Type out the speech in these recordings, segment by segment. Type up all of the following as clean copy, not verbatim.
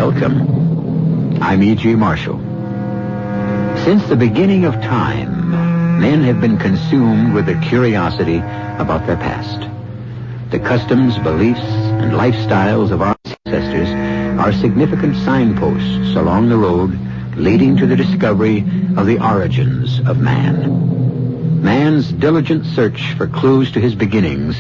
Welcome. I'm E.G. Marshall. Since the beginning of time, men have been consumed with a curiosity about their past. The customs, beliefs, and lifestyles of our ancestors are significant signposts along the road leading to the discovery of the origins of man. Man's diligent search for clues to his beginnings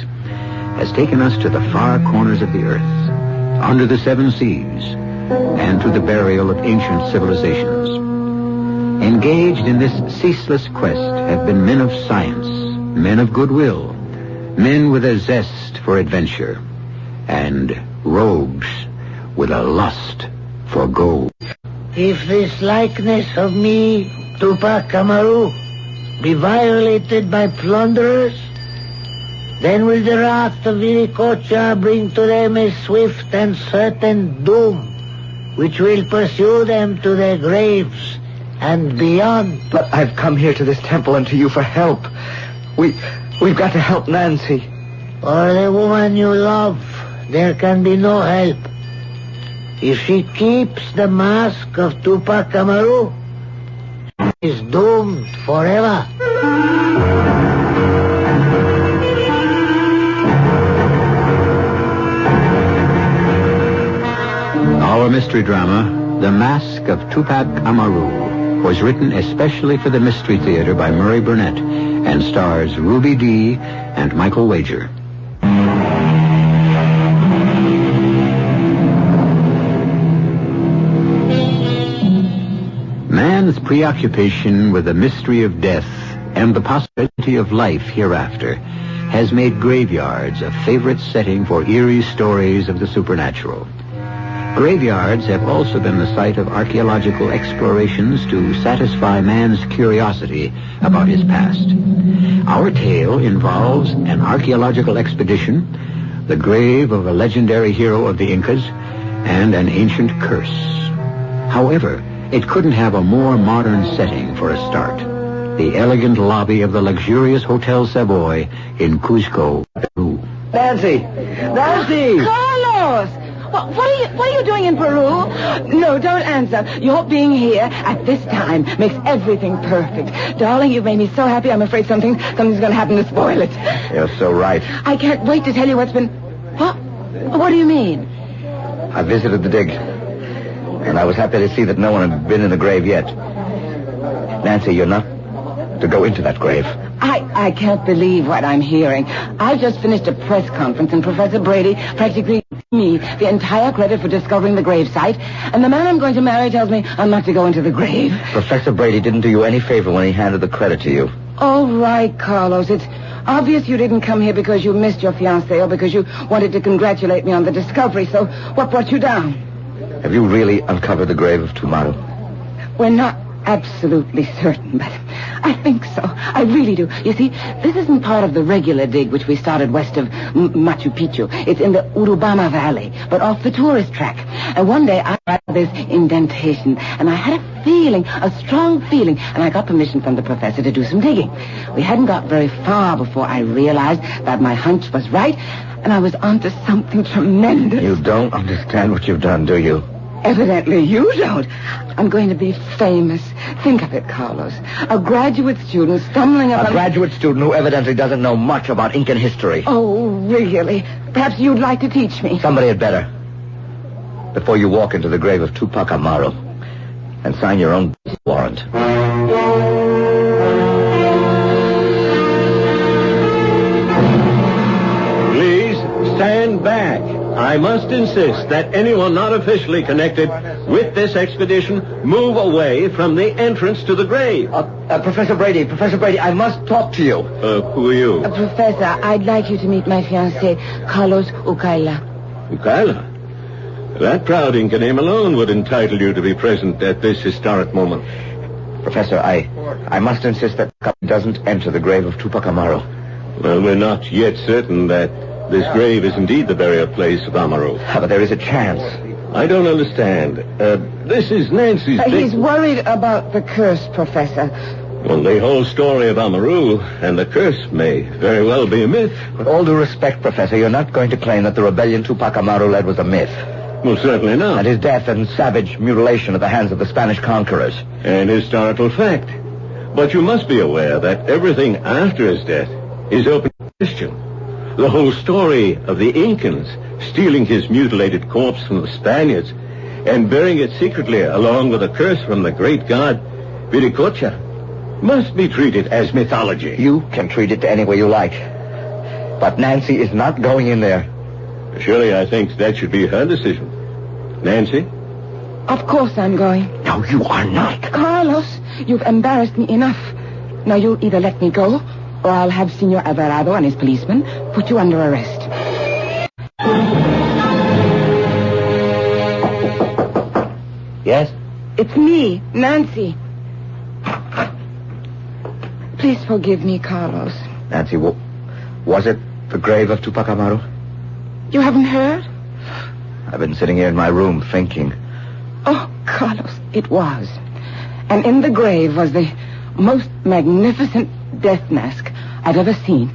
has taken us to the far corners of the earth, under the seven seas, and to the burial of ancient civilizations. Engaged in this ceaseless quest have been men of science, men of goodwill, men with a zest for adventure, and rogues with a lust for gold. If this likeness of me, Tupac Amaru, be violated by plunderers, then will the wrath of Viracocha bring to them a swift and certain doom, which will pursue them to their graves and beyond. But I've come here to this temple and to you for help. We've got to help Nancy. For the woman you love, there can be no help. If she keeps the mask of Tupac Amaru, she is doomed forever. Our mystery drama, The Mask of Tupac Amaru, was written especially for the Mystery Theater by Murray Burnett and stars Ruby Dee and Michael Wager. Man's preoccupation with the mystery of death and the possibility of life hereafter has made graveyards a favorite setting for eerie stories of the supernatural. Graveyards have also been the site of archaeological explorations to satisfy man's curiosity about his past. Our tale involves an archaeological expedition, the grave of a legendary hero of the Incas, and an ancient curse. However, it couldn't have a more modern setting for a start. The elegant lobby of the luxurious Hotel Savoy in Cuzco, Peru. Nancy! Nancy! Carlos! What are you doing in Peru? No, don't answer. Your being here at this time makes everything perfect. Darling, you've made me so happy. I'm afraid something's going to happen to spoil it. You're so right. I can't wait to tell you what's been... What? What do you mean? I visited the dig, and I was happy to see that no one had been in the grave yet. Nancy, you're not to go into that grave. I can't believe what I'm hearing. I just finished a press conference, and Professor Brady practically gave me the entire credit for discovering the grave site, and the man I'm going to marry tells me I'm not to go into the grave. Professor Brady didn't do you any favor when he handed the credit to you. All right, Carlos. It's obvious you didn't come here because you missed your fiancé or because you wanted to congratulate me on the discovery. So what brought you down? Have you really uncovered the grave of Tumaru? We're not absolutely certain, but I think so. I really do. You see, this isn't part of the regular dig which we started west of Machu Picchu. It's in the Urubamba Valley, but off the tourist track. And one day I read this indentation, and I had a feeling, a strong feeling, and I got permission from the professor to do some digging. We hadn't got very far before I realized that my hunch was right, and I was onto something tremendous. You don't understand what you've done, do you? Evidently you don't. I'm going to be famous. Think of it, Carlos. A graduate student stumbling upon... A graduate student who evidently doesn't know much about Incan history. Oh, really? Perhaps you'd like to teach me. Somebody had better. Before you walk into the grave of Tupac Amaru and sign your own warrant. Please stand back. I must insist that anyone not officially connected with this expedition move away from the entrance to the grave. Professor Brady, I must talk to you. Who are you? Professor, I'd like you to meet my fiancé, Carlos Ucaila. Ucaila? That proud Inca name alone would entitle you to be present at this historic moment. Professor, I must insist that the couple doesn't enter the grave of Tupac Amaru. Well, we're not yet certain that this grave is indeed the burial place of Amaru. But there is a chance. I don't understand. This is Nancy's... He's worried about the curse, Professor. Well, the whole story of Amaru and the curse may very well be a myth. With all due respect, Professor, you're not going to claim that the rebellion Tupac Amaru led was a myth. Well, certainly not. And his death and savage mutilation at the hands of the Spanish conquerors. An historical fact. But you must be aware that everything after his death is open question. The whole story of the Incans stealing his mutilated corpse from the Spaniards and burying it secretly along with a curse from the great god Viricocha must be treated as mythology. You can treat it any way you like. But Nancy is not going in there. Surely I think that should be her decision. Nancy? Of course I'm going. No, you are not. Carlos, you've embarrassed me enough. Now you'll either let me go, or I'll have Senor Alvarado and his policeman put you under arrest. Yes? It's me, Nancy. Please forgive me, Carlos. Nancy, was it the grave of Tupac Amaru? You haven't heard? I've been sitting here in my room thinking. Oh, Carlos, it was. And in the grave was the most magnificent death mask I've ever seen.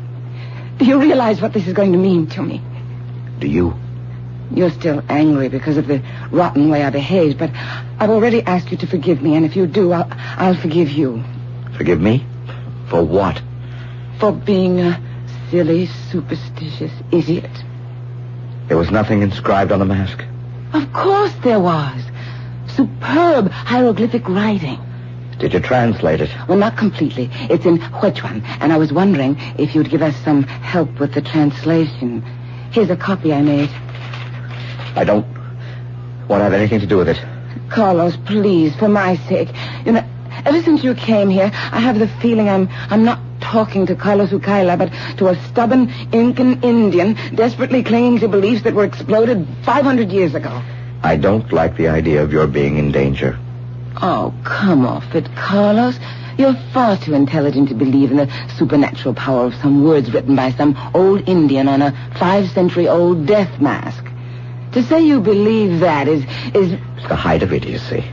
Do you realize what this is going to mean to me? Do you? You're still angry because of the rotten way I behaved, but I've already asked you to forgive me, and if you do, I'll forgive you. Forgive me? For what? For being a silly, superstitious idiot. There was nothing inscribed on the mask? Of course there was. Superb hieroglyphic writing. Did you translate it? Well, not completely. It's in Quechuan, and I was wondering if you'd give us some help with the translation. Here's a copy I made. I don't want to have anything to do with it. Carlos, please, for my sake. You know, ever since you came here, I have the feeling I'm not talking to Carlos Ucaila, but to a stubborn Incan Indian desperately clinging to beliefs that were exploded 500 years ago. I don't like the idea of your being in danger. Oh, come off it, Carlos. You're far too intelligent to believe in the supernatural power of some words written by some old Indian on a 5-century-old death mask. To say you believe that is... It's the height of idiocy.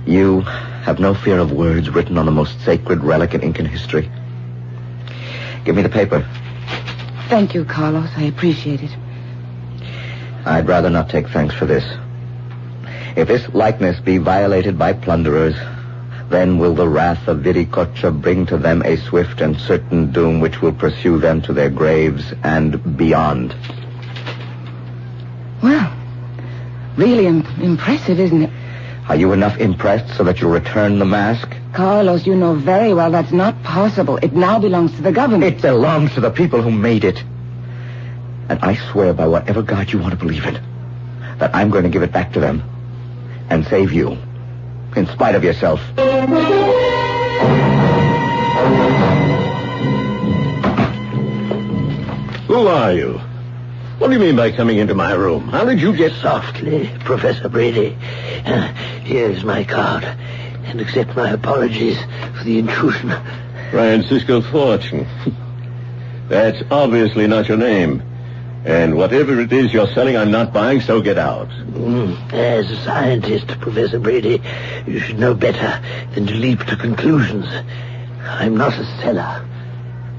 You have no fear of words written on the most sacred relic in Incan history. Give me the paper. Thank you, Carlos. I appreciate it. I'd rather not take thanks for this. If this likeness be violated by plunderers, then will the wrath of Viricocha bring to them a swift and certain doom which will pursue them to their graves and beyond. Well, really impressive, isn't it? Are you enough impressed so that you'll return the mask? Carlos, you know very well that's not possible. It now belongs to the government. It belongs to the people who made it. And I swear by whatever God you want to believe in, that I'm going to give it back to them and save you, in spite of yourself. Who are you? What do you mean by coming into my room? How did you get... Softly, Professor Brady. Here's my card. And accept my apologies for the intrusion. Francisco Fortune. That's obviously not your name. And whatever it is you're selling, I'm not buying, so get out. As a scientist, Professor Brady, you should know better than to leap to conclusions. I'm not a seller.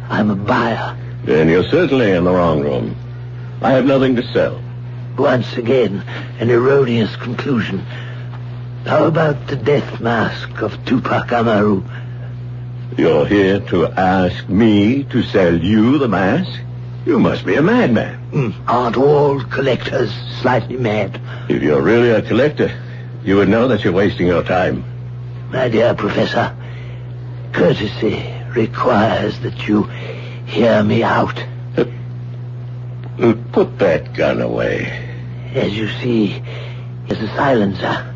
I'm a buyer. Then you're certainly in the wrong room. I have nothing to sell. Once again, an erroneous conclusion. How about the death mask of Tupac Amaru? You're here to ask me to sell you the mask? You must be a madman. Aren't all collectors slightly mad? If you're really a collector, you would know that you're wasting your time. My dear Professor, courtesy requires that you hear me out. Put that gun away. As you see, it's a silencer.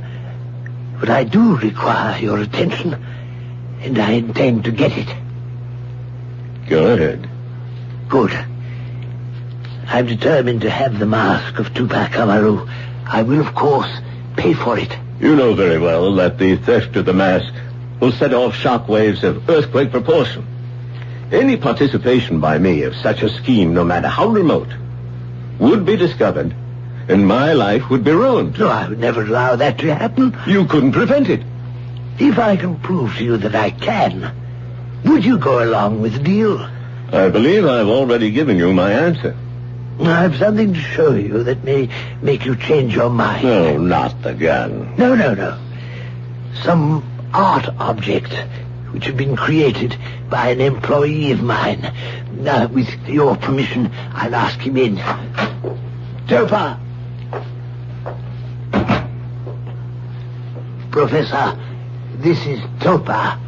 But I do require your attention, and I intend to get it. Go ahead. Good. I'm determined to have the mask of Tupac Amaru. I will, of course, pay for it. You know very well that the theft of the mask will set off shock waves of earthquake proportion. Any participation by me of such a scheme, no matter how remote, would be discovered, and my life would be ruined. No, I would never allow that to happen. You couldn't prevent it. If I can prove to you that I can, would you go along with the deal? I believe I've already given you my answer. I have something to show you that may make you change your mind. No, not the gun. No. Some art object which had been created by an employee of mine. With your permission, I'll ask him in. Topa! Professor, this is Topa,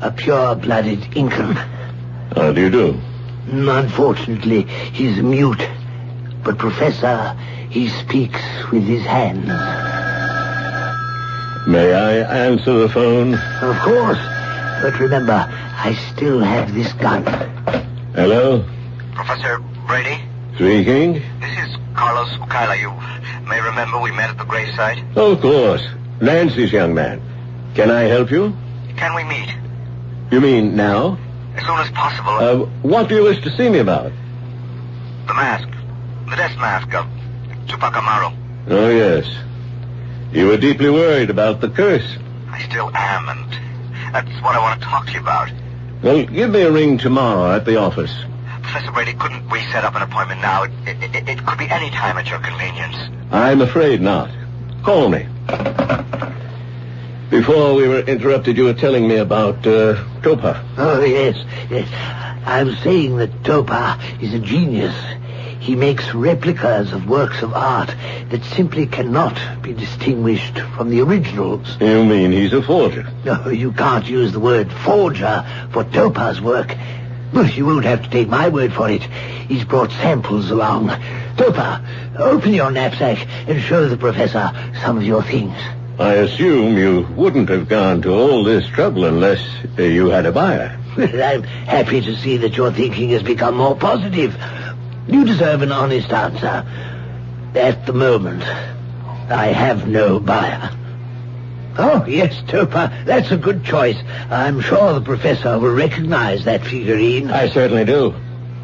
a pure-blooded Incan. How do you do? Unfortunately, he's mute. But, Professor, he speaks with his hands. May I answer the phone? Of course. But remember, I still have this gun. Hello? Professor Brady? Speaking? This is Carlos Ukaila. You may remember we met at the gravesite. Oh, of course. Nancy's young man. Can I help you? Can we meet? You mean now? As soon as possible. What do you wish to see me about? The mask. The death mask of Tupac Amaru. Oh, yes. You were deeply worried about the curse. I still am, and that's what I want to talk to you about. Well, give me a ring tomorrow at the office. Professor Brady, couldn't we set up an appointment now? It could be any time at your convenience. I'm afraid not. Call me. Before we were interrupted, you were telling me about Topa. Oh, yes. I was saying that Topa is a genius. He makes replicas of works of art that simply cannot be distinguished from the originals. You mean he's a forger? No, you can't use the word forger for Topa's work. Well, you won't have to take my word for it. He's brought samples along. Topa, open your knapsack and show the professor some of your things. I assume you wouldn't have gone to all this trouble unless you had a buyer. Well, I'm happy to see that your thinking has become more positive. You deserve an honest answer. At the moment, I have no buyer. Oh, yes, Topa, that's a good choice. I'm sure the professor will recognize that figurine. I certainly do.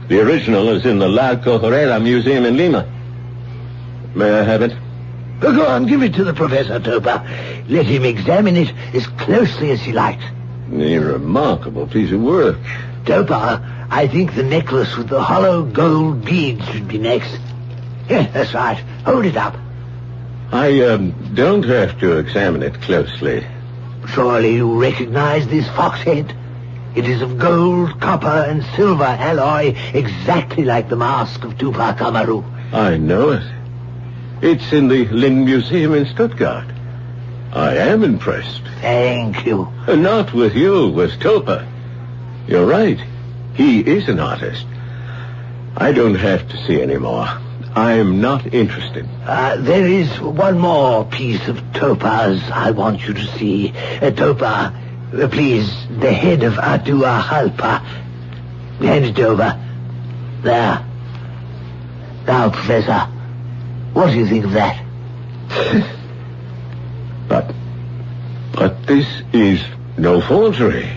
The original is in the La Correra Museum in Lima. May I have it? Go on, give it to the professor, Topa. Let him examine it as closely as he likes. A remarkable piece of work. Topa, I think the necklace with the hollow gold beads should be next. Yes, that's right. Hold it up. I don't have to examine it closely. Surely you recognize this fox head? It is of gold, copper, and silver alloy, exactly like the mask of Tupac Amaru. I know it. It's in the Lynn Museum in Stuttgart. I am impressed. Thank you. Not with you, with Topa. You're right. He is an artist. I don't have to see any more. I'm not interested. There is one more piece of Topa's I want you to see. Topa, please, the head of Atahualpa. Hand it over. There. Now, Professor, what do you think of that? But this is no forgery.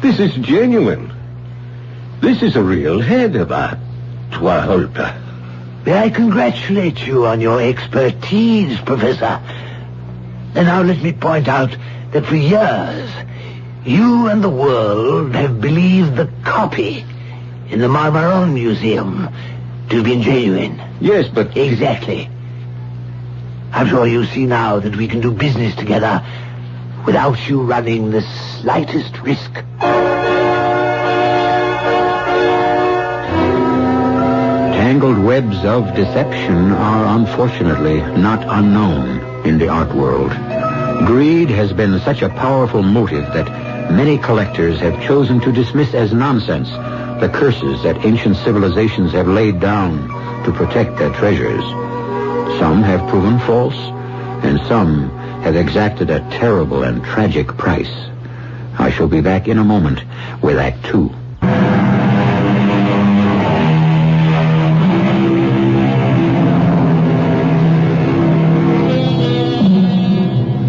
This is genuine. This is a real head of Atahualpa. May I congratulate you on your expertise, Professor. And now let me point out that for years, you and the world have believed the copy in the Marmaron Museum to have been genuine. Yes, but... Exactly. I'm sure you see now that we can do business together without you running the slightest risk. Tangled webs of deception are unfortunately not unknown in the art world. Greed has been such a powerful motive that many collectors have chosen to dismiss as nonsense the curses that ancient civilizations have laid down to protect their treasures. Some have proven false, and some have exacted a terrible and tragic price. I shall be back in a moment with Act 2.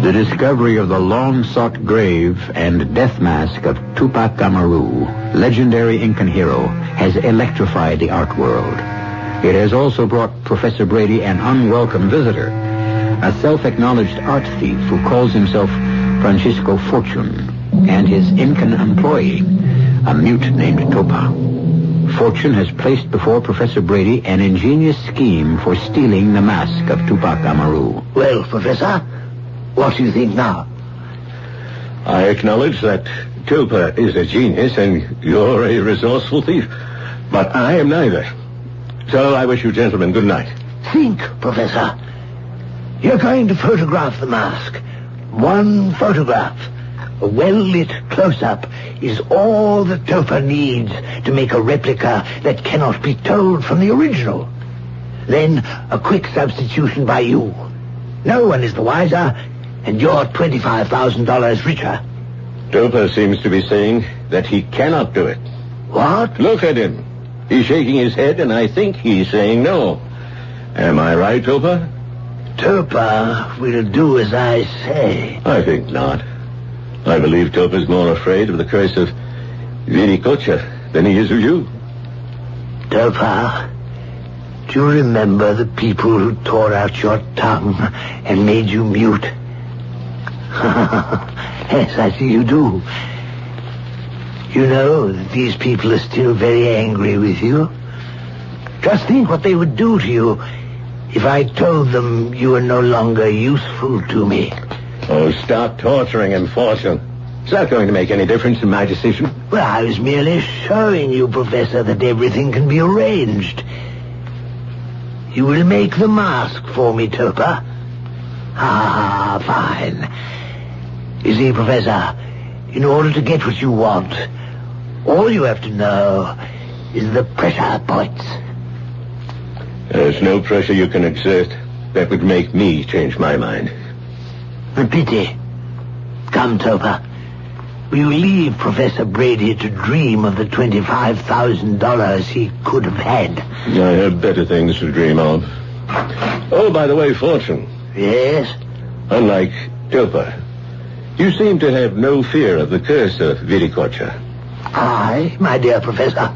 The discovery of the long-sought grave and death mask of Tupac Amaru, legendary Incan hero, has electrified the art world. It has also brought Professor Brady an unwelcome visitor, a self-acknowledged art thief who calls himself Francisco Fortune, and his Incan employee, a mute named Topa. Fortune has placed before Professor Brady an ingenious scheme for stealing the mask of Tupac Amaru. Well, Professor, what do you think now? I acknowledge that Tupac is a genius and you're a resourceful thief. But I am neither. So I wish you gentlemen good night. Think, Professor. You're going to photograph the mask. One photograph. A well-lit close-up is all that Topher needs to make a replica that cannot be told from the original. Then a quick substitution by you. No one is the wiser, and you're $25,000 richer. Topher seems to be saying that he cannot do it. What? Look at him. He's shaking his head, and I think he's saying no. Am I right, Topher? Topher will do as I say. I think not. I believe Topher's more afraid of the curse of Viricocha than he is of you. Topher, do you remember the people who tore out your tongue and made you mute? Yes, I see you do. You know that these people are still very angry with you. Just think what they would do to you if I told them you were no longer useful to me. Oh, stop torturing him, Fortune. It's not going to make any difference in my decision. Well, I was merely showing you, Professor, that everything can be arranged. You will make the mask for me, Topher. Ah, fine. You see, Professor, in order to get what you want, all you have to know is the pressure points. There's no pressure you can exert that would make me change my mind. A pity. Come, Topher. Will you leave Professor Brady to dream of the $25,000 he could have had? I have better things to dream of. Oh, by the way, Fortune. Yes? Unlike Topher, you seem to have no fear of the curse of Viricocha. I, my dear Professor,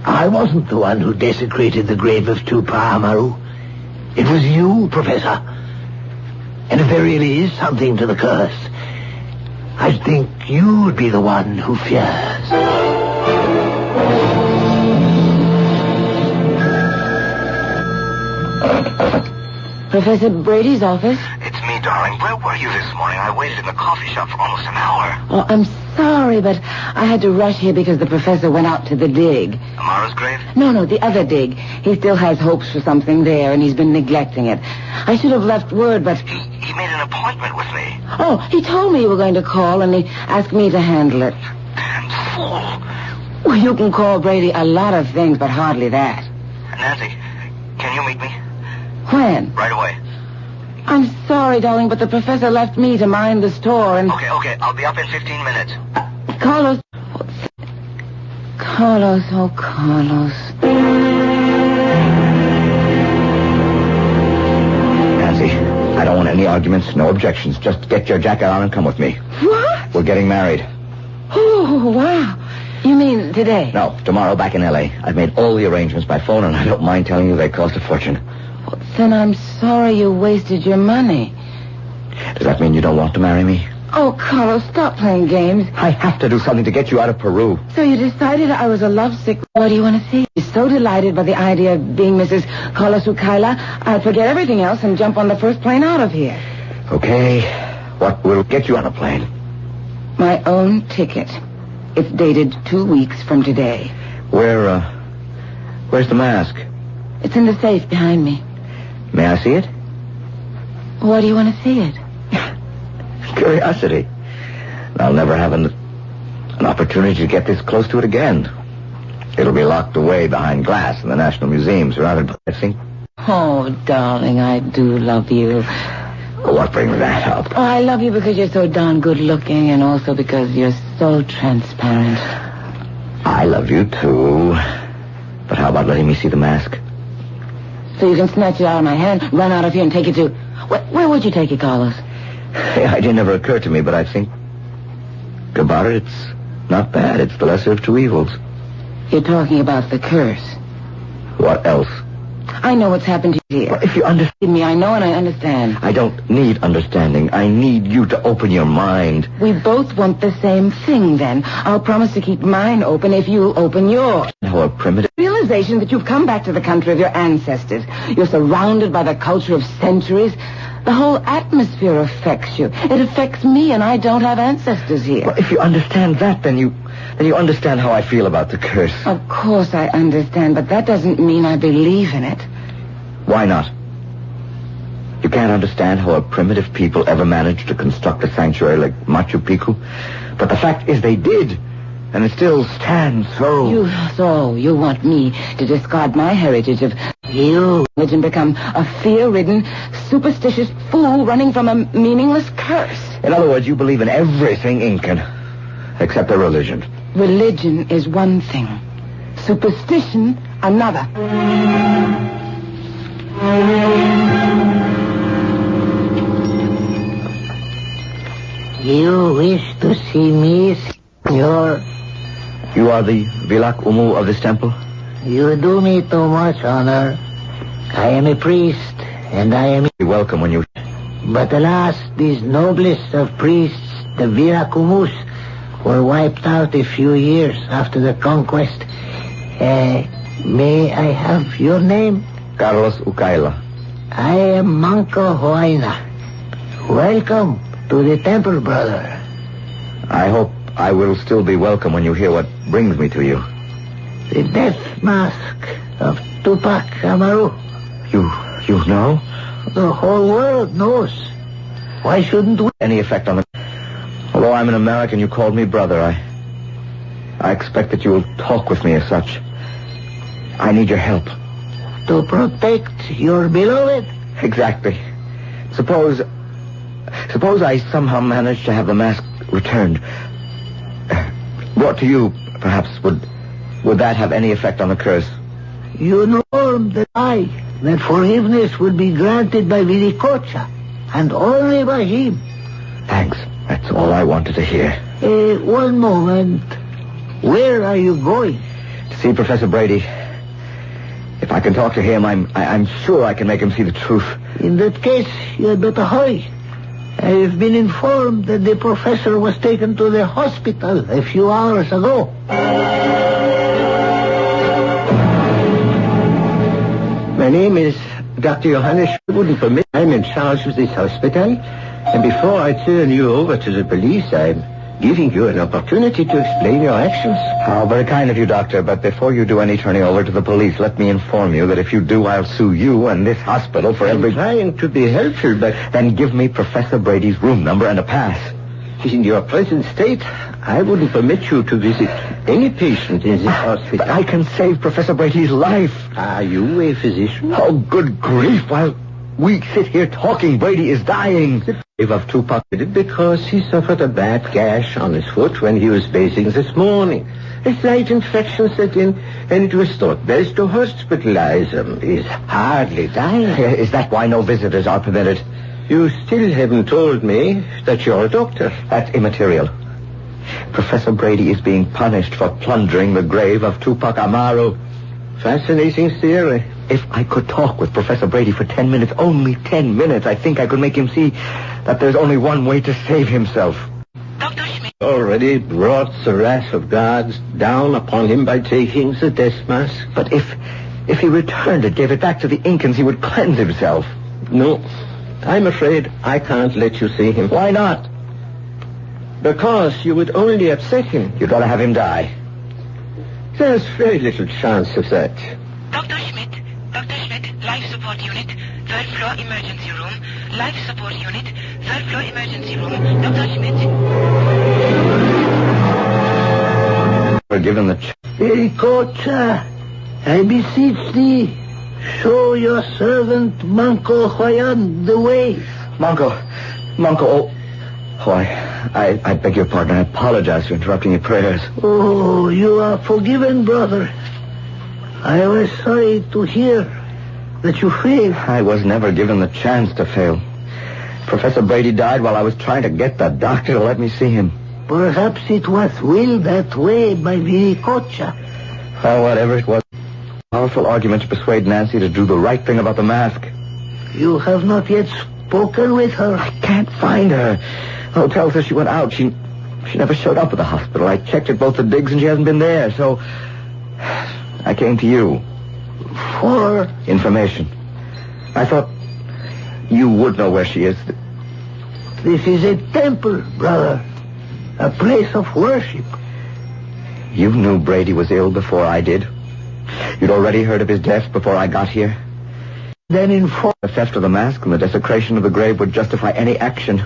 I wasn't the one who desecrated the grave of Tupac Amaru. It was you, Professor. And if there really is something to the curse, I think you'd be the one who fears. Professor Brady's office? It's me, darling. Where were you this morning? I waited in the coffee shop for almost an hour. Oh, I'm sorry, but I had to rush here because the professor went out to the dig. Amaru's grave? No, the other dig. He still has hopes for something there, and he's been neglecting it. I should have left word, but... He made an appointment with me. Oh, he told me you were going to call, and he asked me to handle it. Damn fool. Well, you can call Brady a lot of things, but hardly that. Nancy, can you meet me? When? Right away. I'm sorry, darling, but the professor left me to mind the store, and... Okay. I'll be up in 15 minutes. Carlos... Carlos, oh, Carlos. Nancy, I don't want any arguments, no objections. Just get your jacket on and come with me. What? We're getting married. Oh, wow. You mean today? No, tomorrow back in L.A. I've made all the arrangements by phone, and I don't mind telling you they cost a fortune. Well, then I'm sorry you wasted your money. Does that mean you don't want to marry me? Oh, Carlos, stop playing games. I have to do something to get you out of Peru. So you decided I was a lovesick... What do you want to see? You're so delighted by the idea of being Mrs. Carlos Ukaila, I'd forget everything else and jump on the first plane out of here. Okay. What will get you on a plane? My own ticket. It's dated 2 weeks from today. Where's the mask? It's in the safe behind me. May I see it? Why do you want to see it? Curiosity. I'll never have an opportunity to get this close to it again. It'll be locked away behind glass in the National Museum, surrounded by, I think. Oh, darling, I do love you. What brings that up? Oh, I love you because you're so darn good looking and also because you're so transparent. I love you, too. But how about letting me see the mask? So you can snatch it out of my hand, run out of here, and take it to... Where would you take it, Carlos? The idea never occurred to me, but I think about it, it's not bad. It's the lesser of two evils. You're talking about the curse. What else? I know what's happened to you here. Well, if you understand me, I know and I understand. I don't need understanding. I need you to open your mind. We both want the same thing, then. I'll promise to keep mine open if you open yours. How a primitive... Realization that you've come back to the country of your ancestors. You're surrounded by the culture of centuries. The whole atmosphere affects you. It affects me, and I don't have ancestors here. Well, if you understand that, then you understand how I feel about the curse. Of course I understand, but that doesn't mean I believe in it. Why not? You can't understand how a primitive people ever managed to construct a sanctuary like Machu Picchu. But the fact is they did. And it still stands so... You want me to discard my heritage of and become a fear-ridden, superstitious fool running from a meaningless curse. In other words, you believe in everything Incan, except their religion. Religion is one thing. Superstition, another. You wish to see me, senor? You are the Vilak Umu of this temple? You do me too much honor. I am a priest, and I am... You're welcome when you... But alas, these noblest of priests, the Viracumus, were wiped out a few years after the conquest. May I have your name? Carlos Ukaila. I am Manco Huayna. Welcome to the temple, brother. I hope I will still be welcome when you hear what brings me to you. The death mask of Tupac Amaru. You know? The whole world knows. Why shouldn't we? Any effect on the... Although I'm an American, you called me brother. I expect that you will talk with me as such. I need your help. To protect your beloved? Exactly. Suppose I somehow manage to have the mask returned. Brought to you, perhaps, would that have any effect on the curse? You informed that forgiveness would be granted by Viricocha, and only by him. Thanks. That's all I wanted to hear. One moment. Where are you going? To see Professor Brady. If I can talk to him, I'm sure I can make him see the truth. In that case, you had better hurry. I have been informed that the professor was taken to the hospital a few hours ago. My name is Dr. Johannes. Wouldn't permit. I'm in charge of this hospital. And before I turn you over to the police, I'm giving you an opportunity to explain your actions. How very kind of you, Doctor. But before you do any turning over to the police, let me inform you that if you do, I'll sue you and this hospital for I'm trying to be helpful, but... Then give me Professor Brady's room number and a pass. In your present state, I wouldn't permit you to visit any patient in this hospital. But I can save Professor Brady's life. Are you a physician? Oh, good grief. While we sit here talking, Brady is dying. The grave of Tupac did it because he suffered a bad gash on his foot when he was bathing this morning. A slight infection set in, and it was thought best to hospitalize him. He's hardly dying. Is that why no visitors are permitted? You still haven't told me that you're a doctor. That's immaterial. Professor Brady is being punished for plundering the grave of Tupac Amaru. Fascinating theory. If I could talk with Professor Brady for 10 minutes, only 10 minutes, I think I could make him see that there's only one way to save himself. Dr. Schmidt. Already brought the wrath of gods down upon him by taking the death mask. But if he returned it, gave it back to the Incans, he would cleanse himself. No, I'm afraid I can't let you see him. Why not? Because you would only upset him. You'd rather have him die. There's very little chance of that. Dr. Schmidt, life support unit, third floor emergency room. Life support unit, third floor emergency room. Dr. Schmidt. We're given the... Viricocha, I beseech thee, show your servant Manco Huayan the way. Manco, I beg your pardon. I apologize for interrupting your prayers. Oh, you are forgiven, brother. I was sorry to hear that you failed. I was never given the chance to fail. Professor Brady died while I was trying to get the doctor to let me see him. Perhaps it was willed that way by Viricocha. Well, whatever it was, Powerful argument to persuade Nancy to do the right thing about the mask. You have not yet spoken with her. I can't find her. The hotel says she went out. She never showed up at the hospital. I checked at both the digs and she hasn't been there, so I came to you. For information. I thought you would know where she is. this is a temple, brother. A place of worship. You knew Brady was ill before I did. You'd already heard of his death before I got here. Then inform... The theft of the mask and the desecration of the grave would justify any action,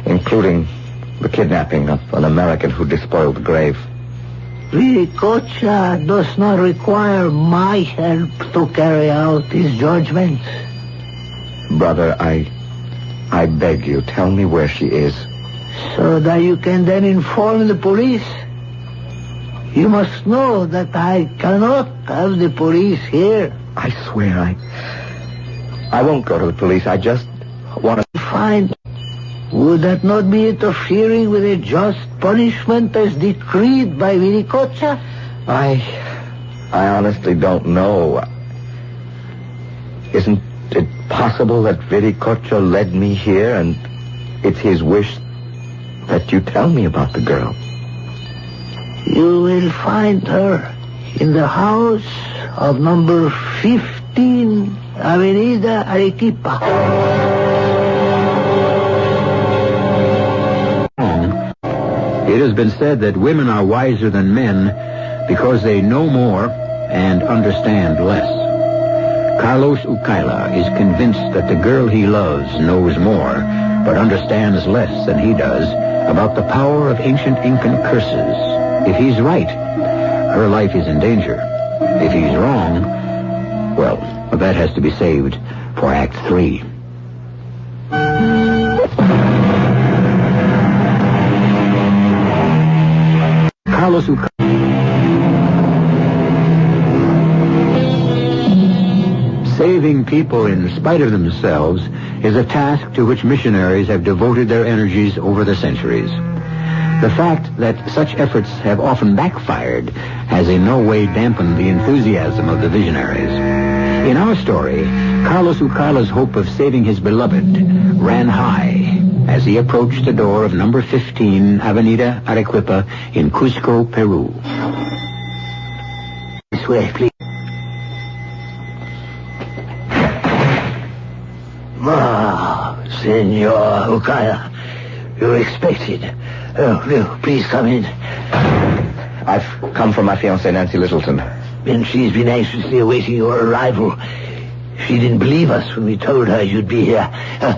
including the kidnapping of an American who despoiled the grave. Viricocha does not require my help to carry out his judgment. Brother, I beg you, tell me where she is. So that you can then inform the police. You must know that I cannot have the police here. I swear I won't go to the police. I just want to... Fine. Would that not be interfering with a just punishment as decreed by Viricocha? I honestly don't know. Isn't it possible that Viricocha led me here and it's his wish that you tell me about the girl? You will find her in the house of number 15, Avenida Arequipa. It has been said that women are wiser than men because they know more and understand less. Carlos Ukaila is convinced that the girl he loves knows more, but understands less than he does about the power of ancient Incan curses. If he's right, her life is in danger. If he's wrong, well, that has to be saved for Act 3. Carlos Ukaila. Saving people in spite of themselves is a task to which missionaries have devoted their energies over the centuries. The fact that such efforts have often backfired has in no way dampened the enthusiasm of the visionaries. In our story, Carlos Ukaila's hope of saving his beloved ran high as he approached the door of number 15 Avenida Arequipa in Cusco, Peru. This way, please. Senor Ukaila, you're expected. Oh, no, please come in. I've come from my fiancée, Nancy Littleton. And she's been anxiously awaiting your arrival. She didn't believe us when we told her you'd be here.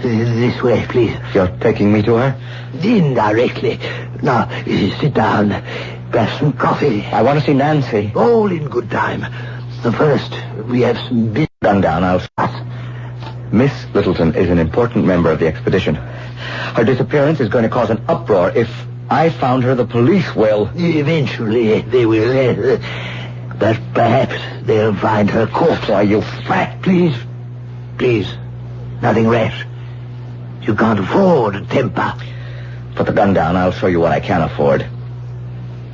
This way, please. You're taking me to her? Indirectly. Now, sit down. Have some coffee. I want to see Nancy. All in good time. First, we have some business. Gun down, I'll... Miss Littleton is an important member of the expedition. Her disappearance is going to cause an uproar. If I found her, the police will... Eventually, they will. But perhaps they'll find her corpse. Why, you fat... Please. Nothing rash. You can't afford a temper. Put the gun down. I'll show you what I can afford.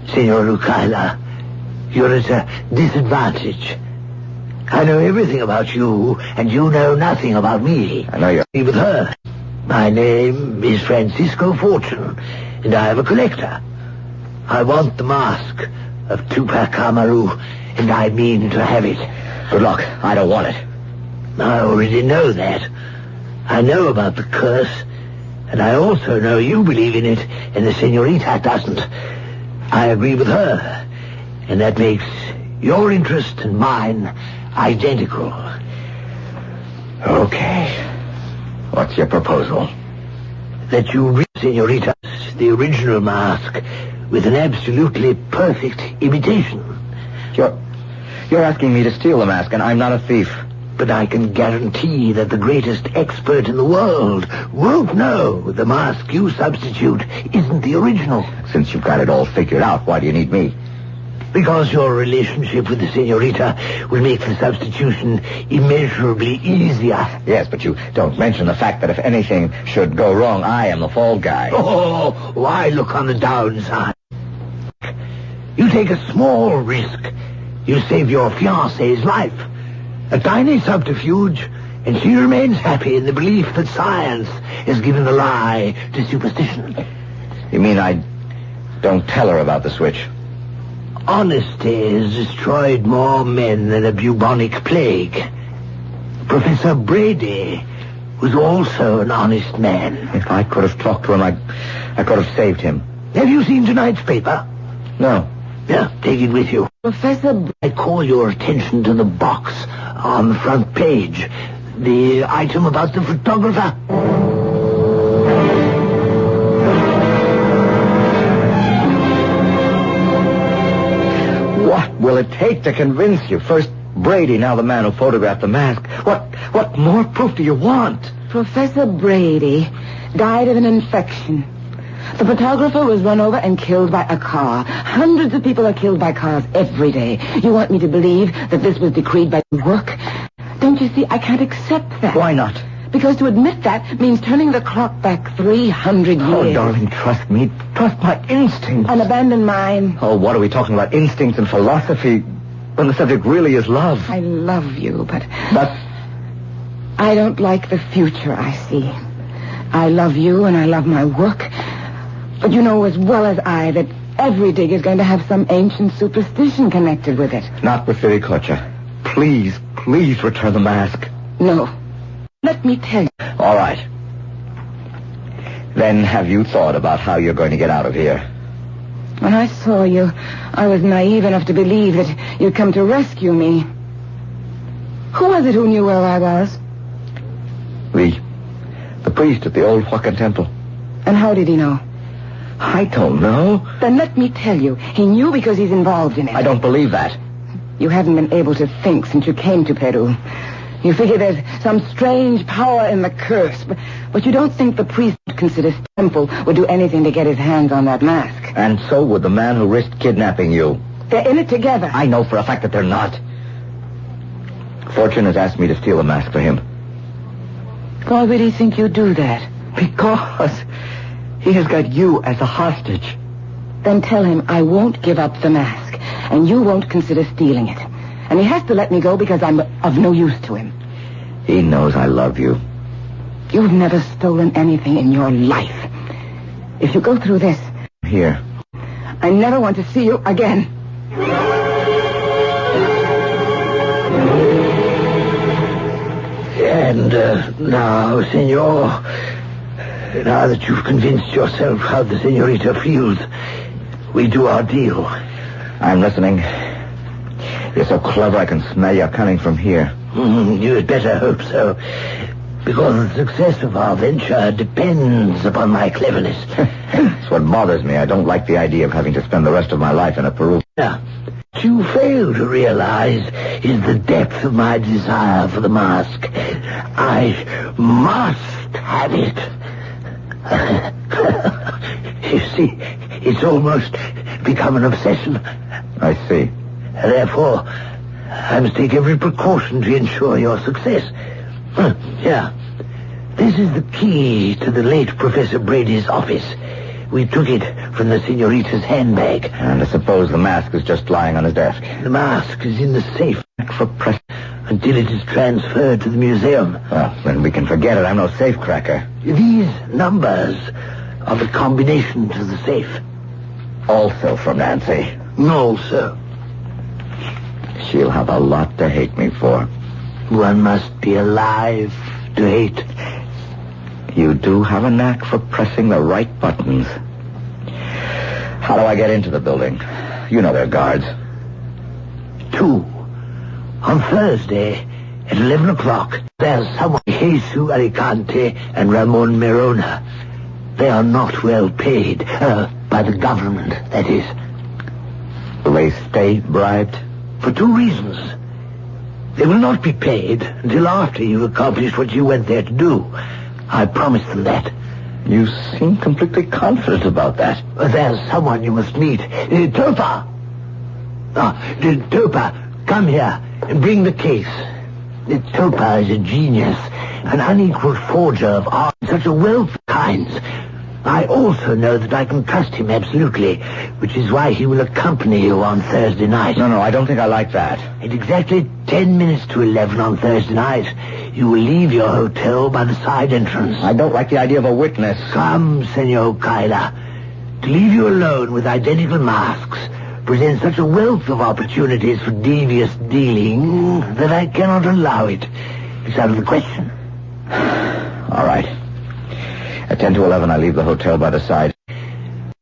Senor Ukaila, you're at a disadvantage. I know everything about you, and you know nothing about me. I know you're... With her. My name is Francisco Fortune, and I am a collector. I want the mask of Tupac Amaru, and I mean to have it. Good luck. I don't want it. I already know that. I know about the curse, and I also know you believe in it, and the senorita doesn't. I agree with her, and that makes your interest and mine identical. Okay. What's your proposal? That you read senorita the original mask with an absolutely perfect imitation. You're asking me to steal the mask, and I'm not a thief. But I can guarantee that the greatest expert in the world won't know the mask you substitute isn't the original. Since you've got it all figured out, why do you need me? Because your relationship with the senorita will make the substitution immeasurably easier. Yes, but you don't mention the fact that if anything should go wrong, I am the fall guy. Oh, why look on the downside? You take a small risk, You save your fiancée's life. A tiny subterfuge, and she remains happy in the belief that science has given the lie to superstition. You mean I don't tell her about the switch? Honesty has destroyed more men than a bubonic plague. Professor Brady was also an honest man. If I could have talked to him, I could have saved him. Have you seen tonight's paper? No. Yeah, take it with you. Professor, I call your attention to the box on the front page. The item about the photographer. What will it take to convince you? First Brady, now the man who photographed the mask. What more proof do you want? Professor Brady died of an infection. The photographer was run over and killed by a car. Hundreds of people are killed by cars every day. You want me to believe that this was decreed by work? Don't you see, I can't accept that. Why not? Because to admit that means turning the clock back 300 years. Oh, darling, trust me. Trust my instincts. And abandon mine. Oh, what are we talking about? Instincts and philosophy when the subject really is love. I love you, but But I don't like the future I see. I love you and I love my work. But you know as well as I that every dig is going to have some ancient superstition connected with it. not with Viricocha. Please return the mask. No. Let me tell you. All right. Then have you thought about how you're going to get out of here? When I saw you, I was naive enough to believe that you'd come to rescue me. Who was it who knew where I was? The priest at the old Huacan temple. And how did he know? I don't know. Then let me tell you, he knew because he's involved in it. I don't believe that. You haven't been able to think since you came to Peru. You figure there's some strange power in the curse, but you don't think the priest would consider Temple would do anything to get his hands on that mask. And so would the man who risked kidnapping you. They're in it together. I know for a fact that they're not. Fortune has asked me to steal the mask for him. Why would he think you'd do that? Because he has got you as a hostage. Then tell him I won't give up the mask, and you won't consider stealing it. And he has to let me go because I'm of no use to him. He knows I love you. You've never stolen anything in your life. If you go through this... Here. I never want to see you again. And now, senor, now that you've convinced yourself how the senorita feels, we do our deal. I'm listening. You're so clever I can smell you coming from here. You had better hope so, because the success of our venture depends upon my cleverness. That's what bothers me. I don't like the idea of having to spend the rest of my life in a Peru. Now, what you fail to realize is the depth of my desire for the mask. I must have it. You see, it's almost become an obsession. I see. Therefore, I must take every precaution to ensure your success. Yeah. This is the key to the late Professor Brady's office. We took it from the senorita's handbag. And I suppose the mask is just lying on his desk. The mask is in the safe for press until it is transferred to the museum. Well, then we can forget it. I'm no safe cracker. These numbers are the combination to the safe. Also from Nancy. No, sir. She'll have a lot to hate me for. One must be alive to hate. You do have a knack for pressing the right buttons. How do I get into the building? You know there are guards. 2. On Thursday, at 11 o'clock, there's someone, Jesus Alicante and Ramon Merona. They are not well paid, by the government, that is. Will they stay bribed? For 2 reasons. They will not be paid until after you've accomplished what you went there to do. I promised them that. You seem completely confident about that. There's someone you must meet. Topa! Topa, come here and bring the case. Topa is a genius, an unequaled forger of art, such a wealth of kinds. I also know that I can trust him absolutely, which is why he will accompany you on Thursday night. No, I don't think I like that. At exactly 10 minutes to 11 on Thursday night, you will leave your hotel by the side entrance. I don't like the idea of a witness. Come, Senor Kyla. To leave you alone with identical masks presents such a wealth of opportunities for devious dealing that I cannot allow it. It's out of the question. All right. At 10 to 11, I leave the hotel by the side.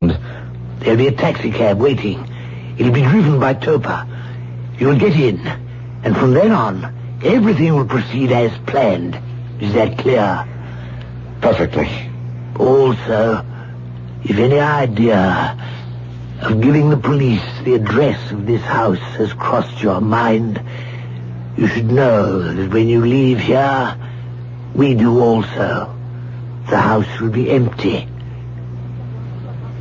There'll be a taxi cab waiting. It'll be driven by Topa. You'll get in, and from then on, everything will proceed as planned. Is that clear? Perfectly. Also, if any idea of giving the police the address of this house has crossed your mind, you should know that when you leave here, we do also. The house will be empty.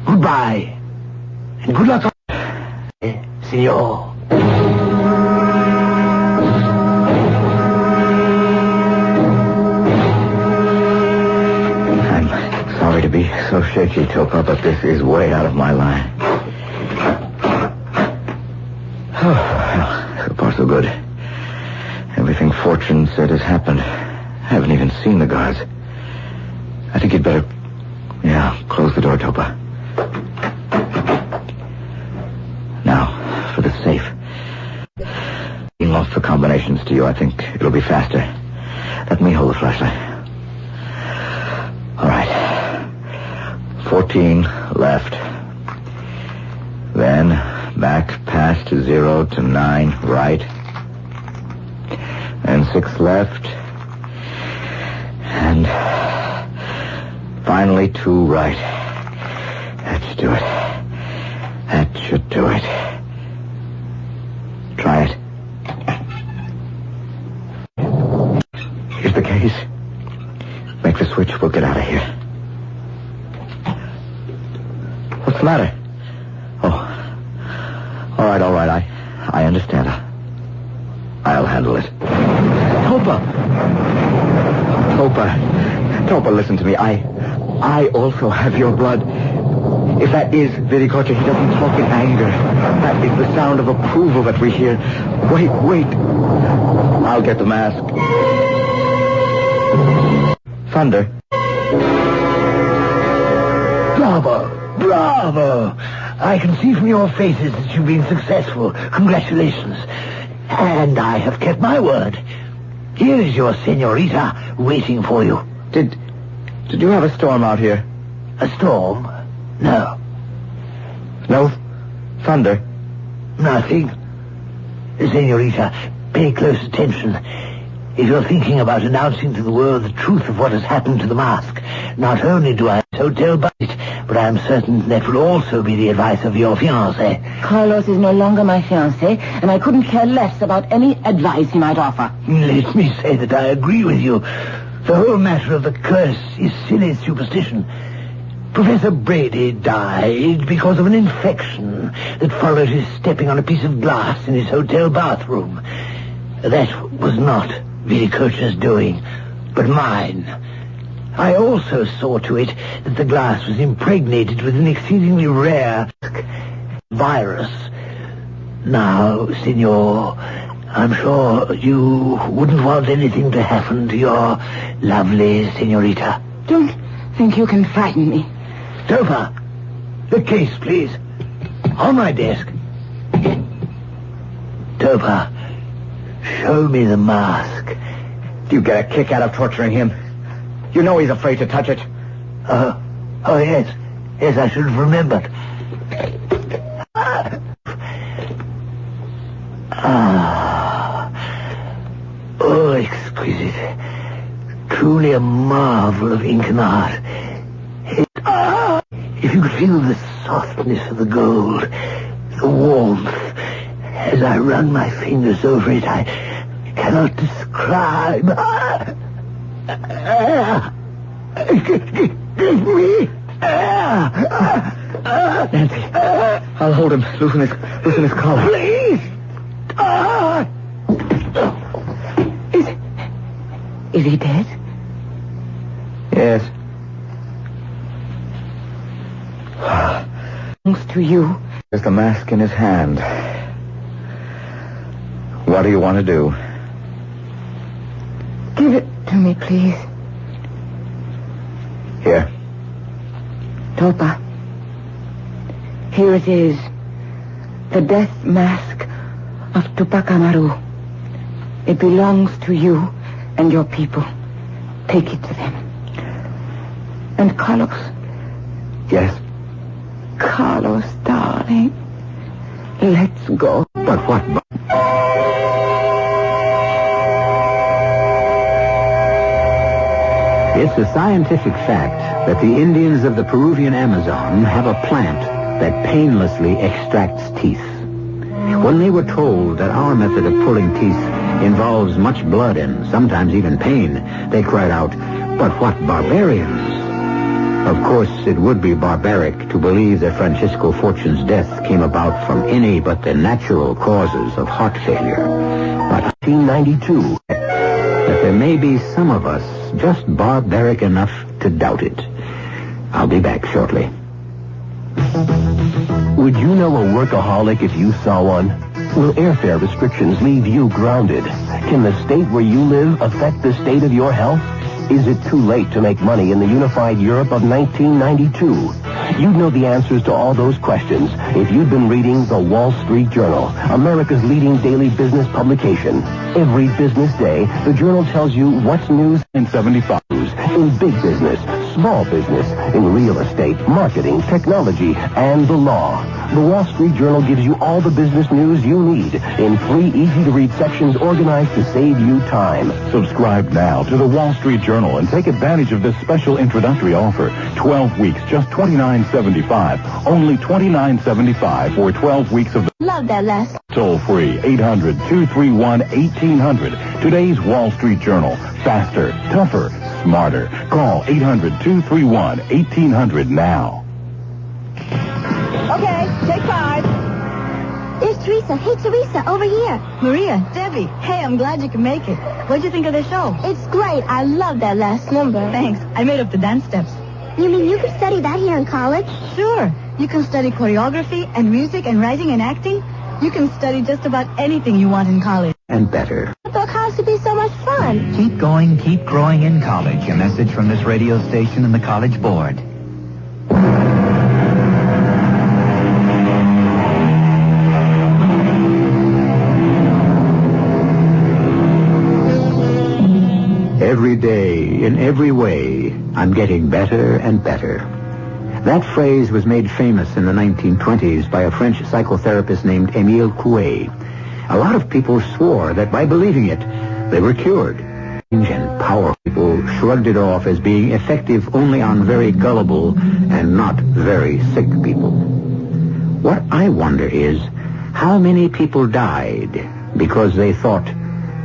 Goodbye, and good luck, senor. I'm sorry to be so shaky, Topa, but this is way out of my line. Oh, well, so far so good. Everything Fortune said has happened. I haven't even seen the guards. I think you'd better... Yeah, close the door, Topa. Now, for the safe. Being off the combinations to you, I think it'll be faster. Let me hold the flashlight. All right. 14 left. Then back past 0 to 9 right. And 6 left. And finally 2 right. That should do it. That should do it. Try it. Here's the case. Make the switch. We'll get out of here. What's the matter? Oh. All right. I understand. I'll handle it. Topa, listen to me. I also have your blood. If that is Viricocha, he doesn't talk in anger. That is the sound of approval that we hear. Wait. I'll get the mask. Thunder. Bravo. I can see from your faces that you've been successful. Congratulations. And I have kept my word. Here is your senorita waiting for you. Did you have a storm out here? A storm? No. No thunder? Nothing. Senorita, pay close attention. If you're thinking about announcing to the world the truth of what has happened to the mask, not only do I hotel budget, but I am certain that will also be the advice of your fiancé. Carlos is no longer my fiancé, and I couldn't care less about any advice he might offer. Let me say that I agree with you. The whole matter of the curse is silly superstition. Professor Brady died because of an infection that followed his stepping on a piece of glass in his hotel bathroom. That was not Viricocha's doing, but mine. I also saw to it that the glass was impregnated with an exceedingly rare virus. Now, senor, I'm sure you wouldn't want anything to happen to your lovely senorita. Don't think you can frighten me. Topa, the case, please. On my desk. Topa, show me the mask. You get a kick out of torturing him. You know he's afraid to touch it. Oh, yes. Yes, I should have remembered. Oh, exquisite. Truly a marvel of Incan art. If you could feel the softness of the gold, the warmth, as I run my fingers over it, I cannot describe. Give me Nancy, I'll hold him. Loosen his collar. Please. Is he dead? Yes. belongs to you. There's the mask in his hand. What do you want to do? Give it to me, please. Here. Topa. Here it is. The death mask of Tupac Amaru. It belongs to you and your people. Take it to them. And Carlos. Yes. Carlos, darling. Let's go. But what? It's a scientific fact that the Indians of the Peruvian Amazon have a plant that painlessly extracts teeth. When they were told that our method of pulling teeth involves much blood and sometimes even pain, they cried out, "But what barbarians!" Of course, it would be barbaric to believe that Francisco Fortune's death came about from any but the natural causes of heart failure. But 1992, that there may be some of us just barbaric enough to doubt it. I'll be back shortly. Would you know a workaholic if you saw one? Will airfare restrictions leave you grounded? Can the state where you live affect the state of your health? Is it too late to make money in the unified Europe of 1992? You'd know the answers to all those questions if you'd been reading the Wall Street Journal, America's leading daily business publication. Every business day, the Journal tells you what's news in 75 in big business, small business, in real estate, marketing, technology, and the law. The Wall Street Journal gives you all the business news you need in 3 easy-to-read sections organized to save you time. Subscribe now to the Wall Street Journal and take advantage of this special introductory offer. 12 weeks, just $29.75. Only $29.75 for 12 weeks of the... Love that last. Toll free, 800-231-1800. Today's Wall Street Journal. Faster, tougher, smarter. Call 800-231-1800 now. Okay, take 5. There's Teresa. Hey, Teresa, over here. Maria, Debbie. Hey, I'm glad you could make it. What'd you think of the show? It's great. I love that last number. Thanks. I made up the dance steps. You mean you could study that here in college? Sure. You can study choreography and music and writing and acting. You can study just about anything you want in college. And better. I thought college would be so much fun. Keep going, keep growing in college. A message from this radio station and the College Board. Every day, in every way, I'm getting better and better. That phrase was made famous in the 1920s by a French psychotherapist named Émile Coué. A lot of people swore that by believing it, they were cured. And powerful people shrugged it off as being effective only on very gullible and not very sick people. What I wonder is, how many people died because they thought,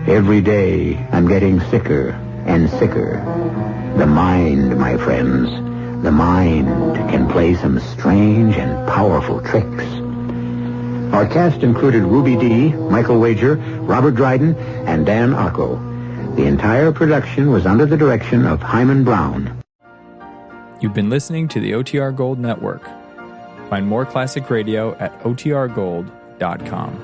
every day I'm getting sicker and sicker. The mind, my friends, the mind can play some strange and powerful tricks. Our cast included Ruby Dee, Michael Wager, Robert Dryden, and Dan Arco. The entire production was under the direction of Hyman Brown. You've been listening to the OTR Gold Network. Find more classic radio at otrgold.com.